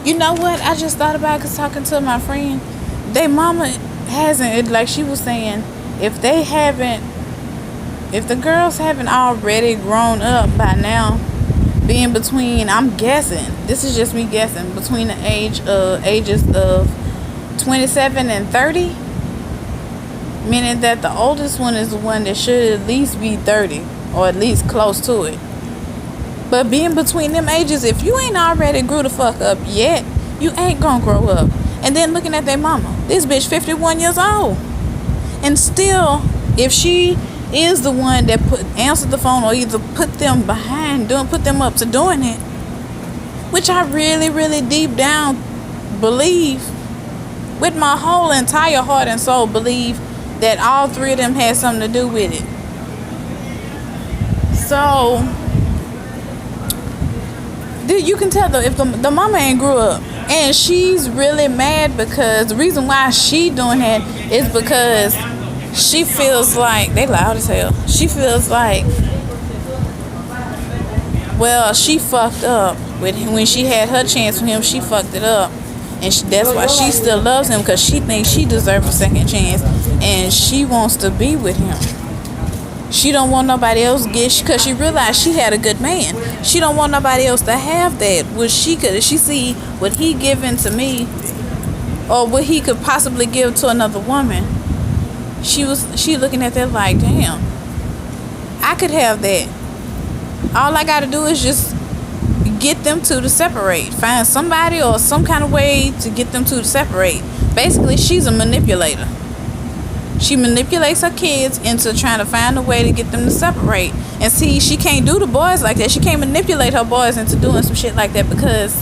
You know what? I just thought about because talking to my friend, they mama hasn't, like she was saying, if they haven't, if the girls haven't already grown up by now, being between, I'm guessing, this is just me guessing, between the ages of 27 and 30, meaning that the oldest one is the one that should at least be 30 or at least close to it. But being between them ages, if you ain't already grew the fuck up yet, you ain't gonna grow up. And then looking at their mama, this bitch 51 years old, and still, if she is the one that answered the phone or either put them put them up to doing it, which I really, really deep down believe, with my whole entire heart and soul, believe that all three of them had something to do with it. So you can tell though if the mama ain't grew up, and she's really mad because the reason why she doing that is because she feels like they loud as hell. She feels like, well, she fucked up with him when she had her chance with him. She fucked it up, and that's why she still loves him, because she thinks she deserves a second chance, and she wants to be with him. She don't want nobody else because she realized she had a good man. She don't want nobody else to have that. She see what he giving to me, or what he could possibly give to another woman. She looking at that like, damn, I could have that. All I gotta do is just get them two to separate. Find somebody or some kind of way to get them two to separate. Basically, she's a manipulator. She manipulates her kids into trying to find a way to get them to separate. And see, she can't do the boys like that. She can't manipulate her boys into doing some shit like that, because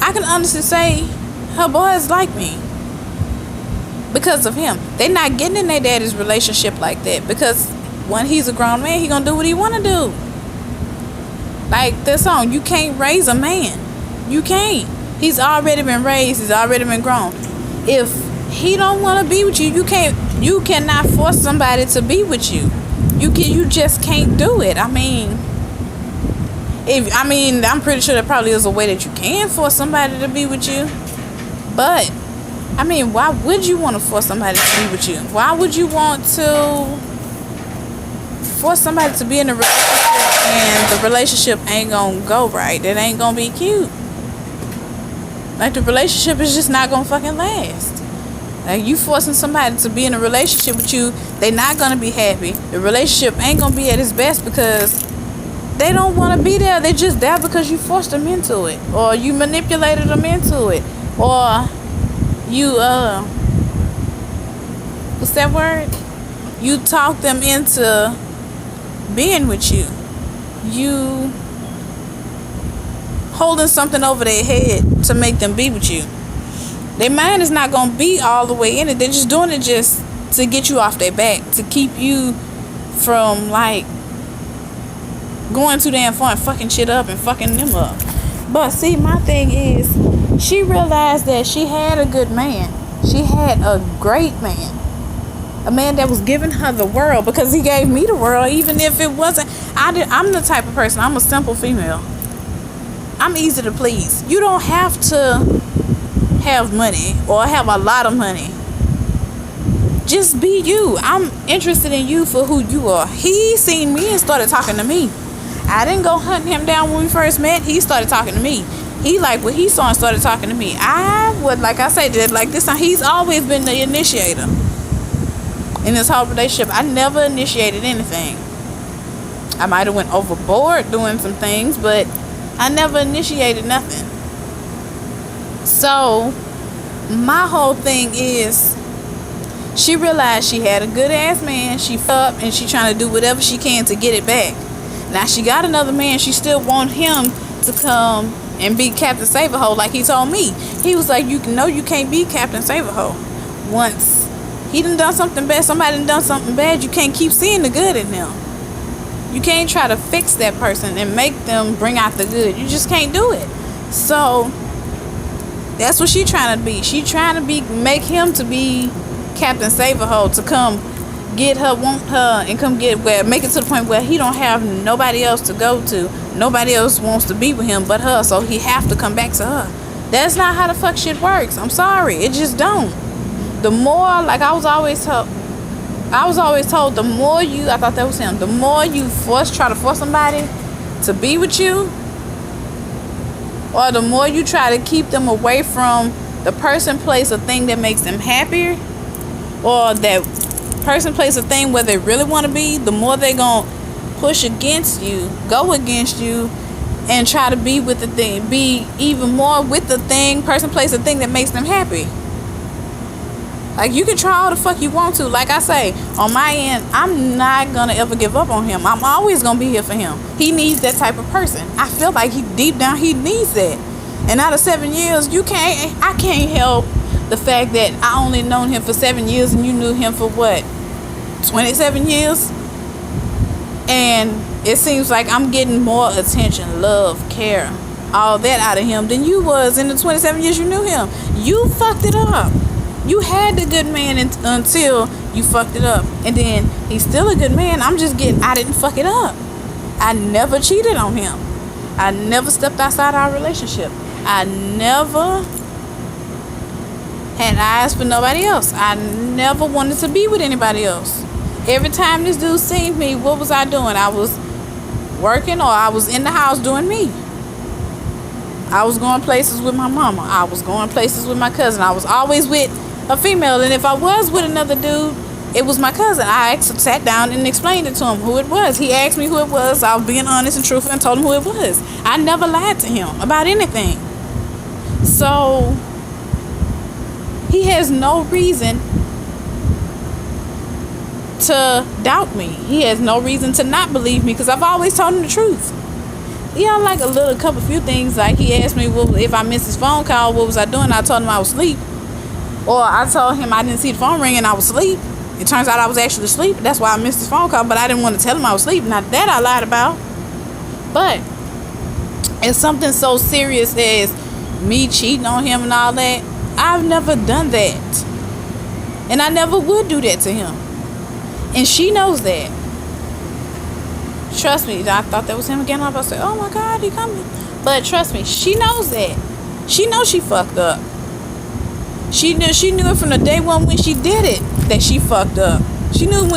I can honestly say her boys like me because of him. They not getting in their daddy's relationship like that, because when he's a grown man, he gonna do what he wanna do. Like that song, you can't raise a man. You can't. He's already been raised. He's already been grown. If he don't want to be with you, you cannot force somebody to be with you. You just can't do it. I'm pretty sure there probably is a way that you can force somebody to be with you. But why would you want to force somebody to be with you? Why would you want to force somebody to be in a relationship and the relationship ain't gonna go right? It ain't gonna be cute. Like, the relationship is just not gonna fucking last. Like, you forcing somebody to be in a relationship with you, they not gonna be happy. The relationship ain't gonna be at its best because they don't want to be there. They're just there because you forced them into it, or you manipulated them into it, or you what's that word? You talked them into being with you. You holding something over their head to make them be with you. Their mind is not going to be all the way in it. They're just doing it just to get you off their back, to keep you from, like, going too damn far and fucking shit up and fucking them up. But see, my thing is, she realized that she had a good man. She had a great man. A man that was giving her the world, because he gave me the world, even if it wasn't. I'm the type of person, I'm a simple female. I'm easy to please. You don't have to have money or have a lot of money. Just be you. I'm interested in you for who you are. He seen me and started talking to me. I didn't go hunting him down when we first met. He started talking to me. He liked what he saw and started talking to me. I would, like I said, like this time, he's always been the initiator in this whole relationship. I never initiated anything. I might have went overboard doing some things, but I never initiated nothing. So my whole thing is, she realized she had a good ass man. She up and she trying to do whatever she can to get it back. Now she got another man. She still want him to come and be Captain Save-A-Hoe like he told me. He was like, you can't be Captain Save-A-Hoe. Once he done something bad, somebody done something bad, you can't keep seeing the good in them. You can't try to fix that person and make them bring out the good. You just can't do it. So that's what she trying to be. She trying to make him to be Captain Save-A-Hoe, to come get her, want her, and come make it to the point where he don't have nobody else to go to nobody else wants to be with him but her, so he have to come back to her. That's not how the fuck shit works. I'm sorry, it just don't. The more, like I was always told, the more you, I thought that was him, the more you try to force somebody to be with you, or the more you try to keep them away from the person, place, or thing that makes them happier, or that person, place, or thing where they really want to be, the more they gonna push against you, go against you, and try to be with the thing, be even more with the thing, person, place, or thing that makes them happy. Like, you can try all the fuck you want to. Like I say, on my end, I'm not gonna ever give up on him. I'm always gonna be here for him. He needs that type of person. I feel like deep down he needs that. And out of 7 years, I can't help the fact that I only known him for 7 years and you knew him for what, 27 years? And it seems like I'm getting more attention, love, care, all that out of him than you was in the 27 years you knew him. You fucked it up. You had the good man until you fucked it up. And then he's still a good man. I didn't fuck it up. I never cheated on him. I never stepped outside our relationship. I never had eyes for nobody else. I never wanted to be with anybody else. Every time this dude seen me, what was I doing? I was working, or I was in the house doing me. I was going places with my mama. I was going places with my cousin. I was always with a female, and if I was with another dude, it was my cousin. I sat down and explained it to him who it was. He asked me who it was. I was being honest and truthful and told him who it was. I never lied to him about anything. So he has no reason to doubt me. He has no reason to not believe me, because I've always told him the truth. Yeah, like a few things. Like, he asked me if I missed his phone call, what was I doing? I told him I was asleep. Or I told him I didn't see the phone ring and I was asleep. It turns out I was actually asleep. That's why I missed his phone call, but I didn't want to tell him I was asleep. Not that I lied about. But it's something so serious as me cheating on him and all that. I've never done that. And I never would do that to him. And she knows that. Trust me, I thought that was him again. I was about to say, oh my God, he coming. But trust me, she knows that. She knows she fucked up. She knew it from the day one when she did it that she fucked up. She knew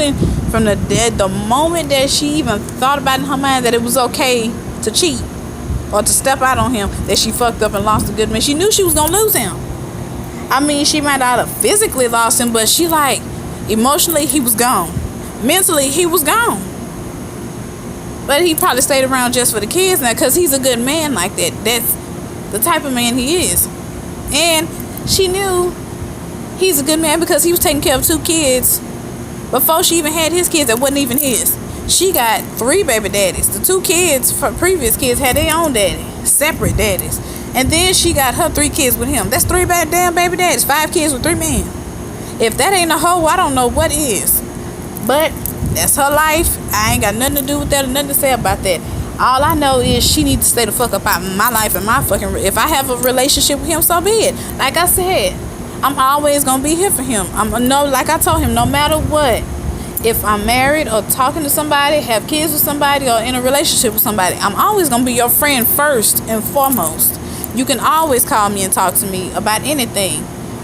from the moment that she even thought about in her mind that it was okay to cheat or to step out on him, that she fucked up and lost a good man. She knew she was gonna lose him. I mean, she might not have physically lost him, but she, like, emotionally he was gone. Mentally he was gone. But he probably stayed around just for the kids now, because he's a good man like that. That's the type of man he is. And she knew he's a good man because he was taking care of 2 kids before she even had his kids that wasn't even his. She got 3 baby daddies. The 2 kids, previous kids, had their own daddy, separate daddies. And then she got her 3 kids with him. That's 3 damn baby daddies, 5 kids with 3 men. If that ain't a hoe, I don't know what is. But that's her life. I ain't got nothing to do with that or nothing to say about that. All I know is she needs to stay the fuck up out of my life and my fucking... If I have a relationship with him, so be it. Like I said, I'm always gonna be here for him. Like I told him, no matter what, if I'm married or talking to somebody, have kids with somebody, or in a relationship with somebody, I'm always gonna be your friend first and foremost. You can always call me and talk to me about anything.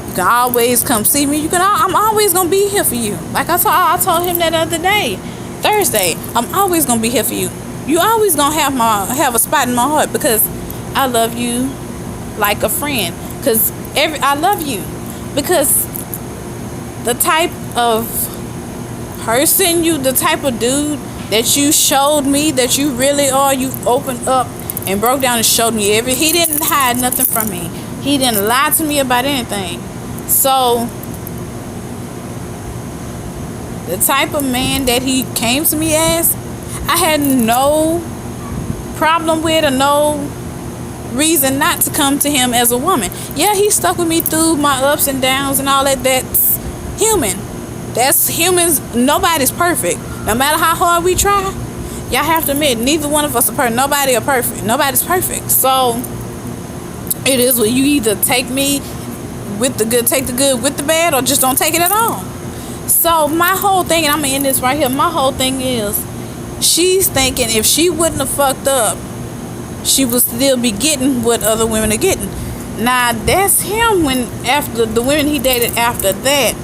You can always come see me. I'm always gonna be here for you. Like I told him that other day, Thursday. I'm always gonna be here for you. You always gonna have a spot in my heart, because I love you like a friend. Because I love you because the type of person the type of dude that you showed me that you really are, you opened up and broke down and showed me he didn't hide nothing from me. He didn't lie to me about anything. So the type of man that he came to me as, I had no problem with or no reason not to come to him as a woman. Yeah, he stuck with me through my ups and downs and all that. That's human. That's humans. Nobody's perfect. No matter how hard we try, y'all have to admit, neither one of us are perfect. Nobody are perfect. Nobody's perfect. So it is what you either take me with the good, take the good with the bad, or just don't take it at all. So my whole thing, and I'm gonna end this right here. My whole thing is, she's thinking if she wouldn't have fucked up she would still be getting what other women are getting. Now that's him. When after the women he dated after that,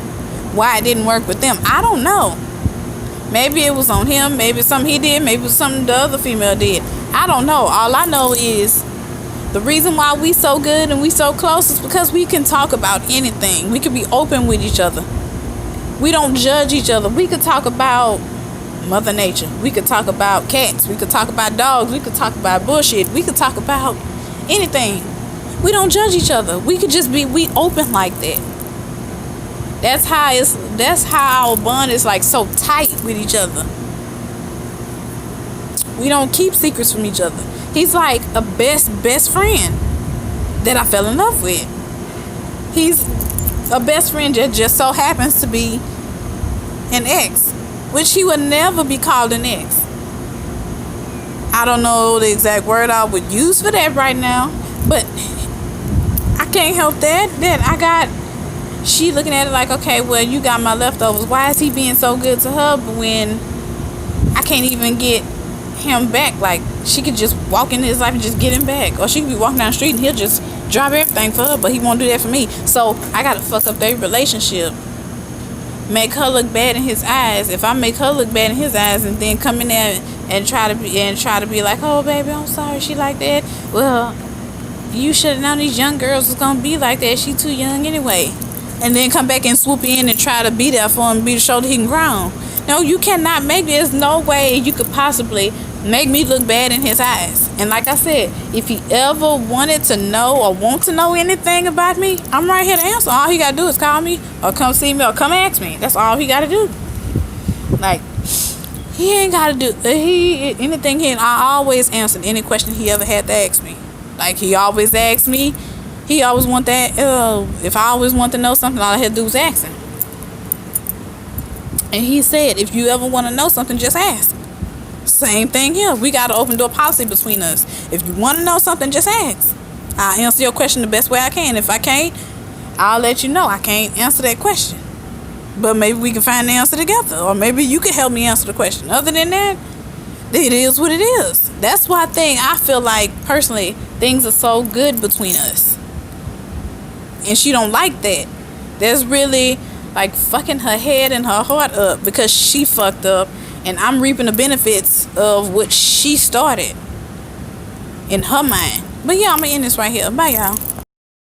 why it didn't work with them, I don't know. Maybe it was on him, maybe something he did, maybe it was something the other female did. I don't know. All I know is the reason why we so good and we so close is because we can talk about anything. We can be open with each other. We don't judge each other. We could talk about Mother Nature. We could talk about cats. We could talk about dogs. We could talk about bullshit. We could talk about anything. We don't judge each other. We could just be open like that. That's how our bond is like so tight with each other. We don't keep secrets from each other. He's like a best friend that I fell in love with. He's a best friend that just so happens to be an ex, which he would never be called an ex. I don't know the exact word I would use for that right now, but I can't help she looking at it like, okay, well, you got my leftovers. Why is he being so good to her when I can't even get him back? Like, she could just walk into his life and just get him back, or she could be walking down the street and he'll just drop everything for her, but he won't do that for me. So I gotta fuck up their relationship, make her look bad in his eyes. If I make her look bad in his eyes and then come in there and try to be like, oh baby, I'm sorry she like that. Well, you should have known these young girls was gonna be like that. She too young anyway. And then come back and swoop in and try to be there for him, be the shoulder he can ground. No, you cannot make me. There's no way you could possibly make me look bad in his eyes. And like I said, if he ever wanted to know or want to know anything about me, I'm right here to answer. All he gotta do is call me or come see me or come ask me. That's all he gotta do. Like, he ain't gotta do anything. I always answered any question he ever had to ask me. Like, he always asked me. He always want that. If I always want to know something, all I had to do was ask him. And he said, if you ever want to know something, just ask. Same thing here. We got an open door policy between us. If you want to know something, just ask. I'll answer your question the best way I can. If I can't, I'll let you know I can't answer that question. But maybe we can find the answer together. Or maybe you can help me answer the question. Other than that, it is what it is. That's why I feel like, personally, things are so good between us. And she don't like that. That's really like fucking her head and her heart up, because she fucked up and I'm reaping the benefits of what she started in her mind. But yeah, I'm gonna end this right here. Bye, y'all.